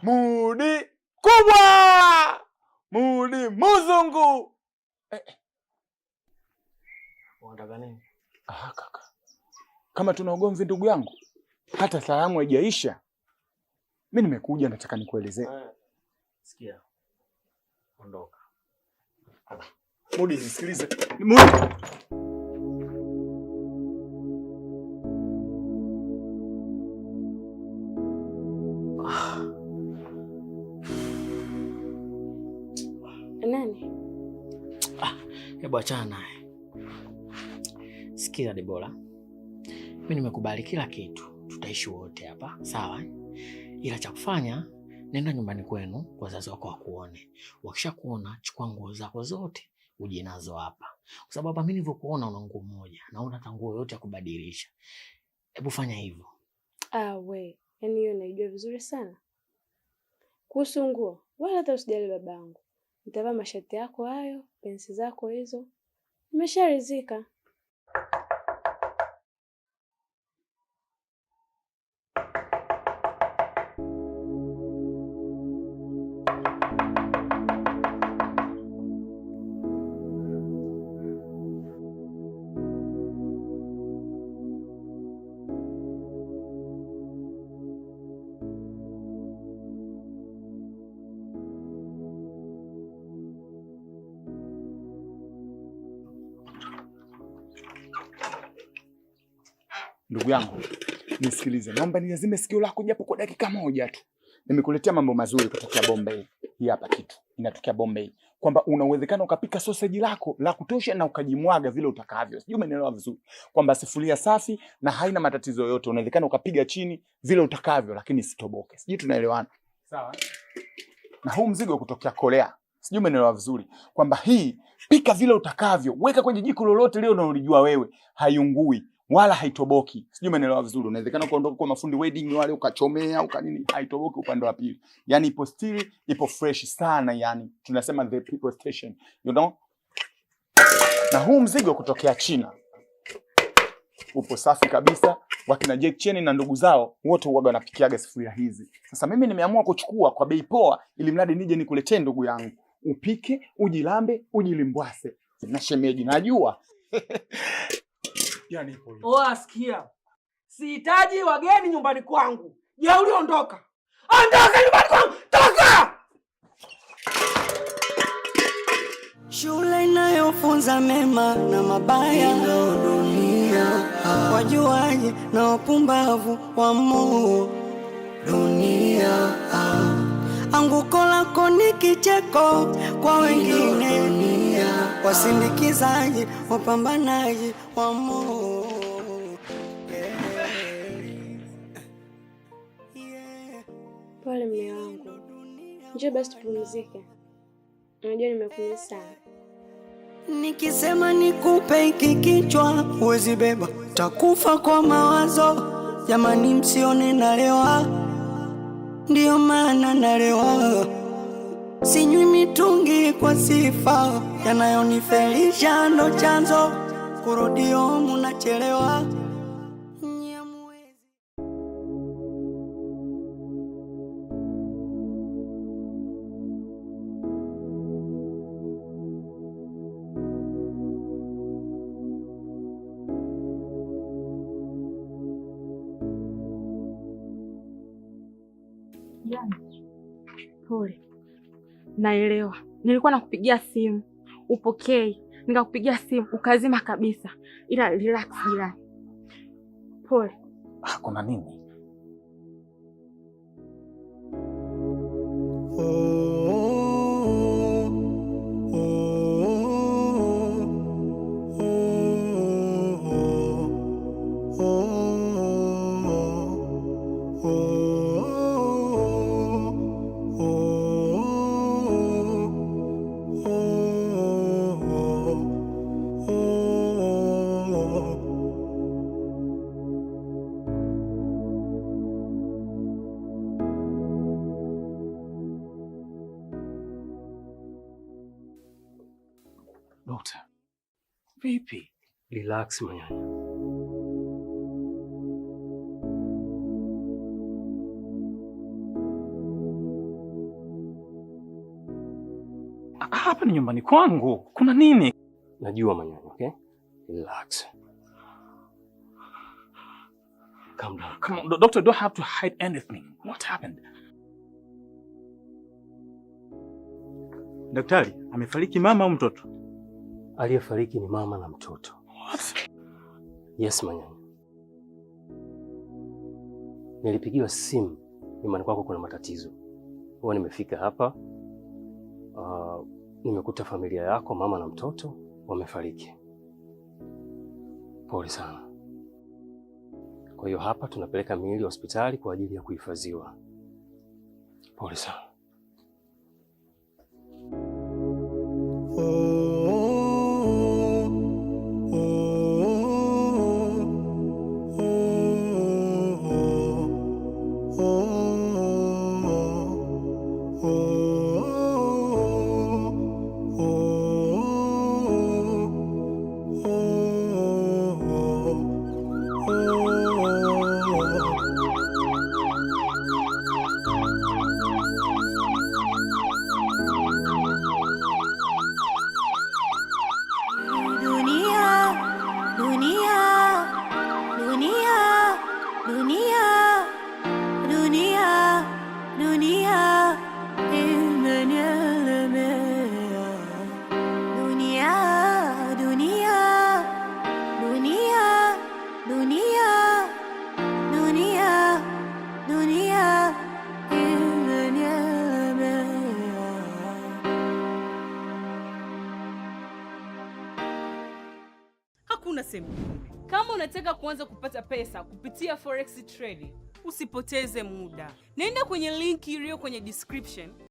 Mudi kubwa, Mudi muzungu. Unataka nini? Kaka, kama tuna ugomvi ndugu yangu, hata salamu haijaisha. Mimi nimekuja nataka nikuelezee. Sikia. Ondoka. Mudi, nisikilize. Mudi. Nani? Hebu achana naye. Sikia Debora. Mimi nimekubali kila kitu. Tutaishi wote hapa, sawa? Ila cha kufanya, nenda nyumbani kwenu wazazi wako wakuone. Wakishakuona, chukua nguo zako zote uje nazo hapa. Kwa sababu mimi nilivyokuona una nguo moja na una nguo yote ya kubadilisha. Hebu fanya hivyo. We, yaani hiyo naijua vizuri sana. Kuhusu nguo, wala hata usijali babangu. Nitavaa mashati yako hayo, pensi zako hizo. Nimesharidhika. Ndugu yangu, nisikilize. Naomba nilazime sikio lako japo kwa dakika moja tu. Nimekuletea mambo mazuri kutoka Bombay. Hii hapa kitu inatokea Bombay. Kwamba una uwezekano ukapika sausage lako la kutosha na ukajimwaga vile utakavyo. Sijui umenielewa vizuri. Kwamba sufuria safi na haina matatizo yoyote. Unawezekano ukapiga chini vile utakavyo lakini sitoboke. Sijui tunaelewana. Sawa? Na huu mzigo kutokea Korea. Sijui umenielewa vizuri. Kwamba hii pika vile utakavyo. Weka kwenye jiko lolote leo unalijua wewe. Haiungui wala haitoboki. Sijui umeelewa vizuri. Unawezekana kuondoka kwa mafundi wedding wale ukachomea ukanini, haitoboki upande wa pili. Yaani ipo still, ipo fresh sana yani. Tunasema the people station. You know? Na huu mzigo kutokea China. Upo safi kabisa. Wakina Jack Chen na ndugu zao wote huaga wanapikiaga sufuria hizi. Sasa mimi nimeamua kuchukua kwa bei poa ili mradi nije nikuletee ndugu yangu. Upike, ujilambe, ujilimbwase. Na shemeji najua. Yani sikia. Sihitaji wageni nyumbani kwangu. Jeuri ondoka. Ondoka nyumbani kwangu. Toka! Shule inayofunza mema na mabaya ndio dunia. Wajuaji na wapumbavu wamo dunia. Anguko lako ni kicheko kwa wengine dunia. Wasindikizaji, wapambanaji wamo. Pole mume wangu. Njoo basi tupumzike. Unajua nimekuja sana. Nikisema nikupe hiki kichwa huwezi beba, takufa kwa mawazo. Jamani msione nalewa, ndio maana nalewa. Sinywi mitungi kwa sifa, yanayonifelisha ndo chanzo. Kurudio munachelewa. Pole. Naelewa. Nilikuwa nakupigia simu, upokei. Nikakupigia simu, ukazima kabisa. Ila relax jirani. Pole. Kuna nini? Dokta. Vipi? Relax manyanya. Hapa ni nyumbani kwangu. Kuna nini? Najua Manyanya, okay? Relax. Calm down. Come on, doctor, don't have to hide anything. What happened? Daktari, amefariki mama au mtoto? Aliyefariki ni mama na mtoto. What? Yes, Manyanya. Nilipigiwa simu nyumbani kwako kuna matatizo. Huwa nimefika hapa. Nimekuta familia yako, mama na mtoto, wamefariki. Pole sana. Kwa hiyo hapa tunapeleka miili hospitali kwa ajili ya kuhifadhiwa. Pole sana. Hakuna sehemu. Kama unataka kuanza kupata pesa kupitia forex trading, usipoteze muda. Nenda kwenye link iliyo kwenye description.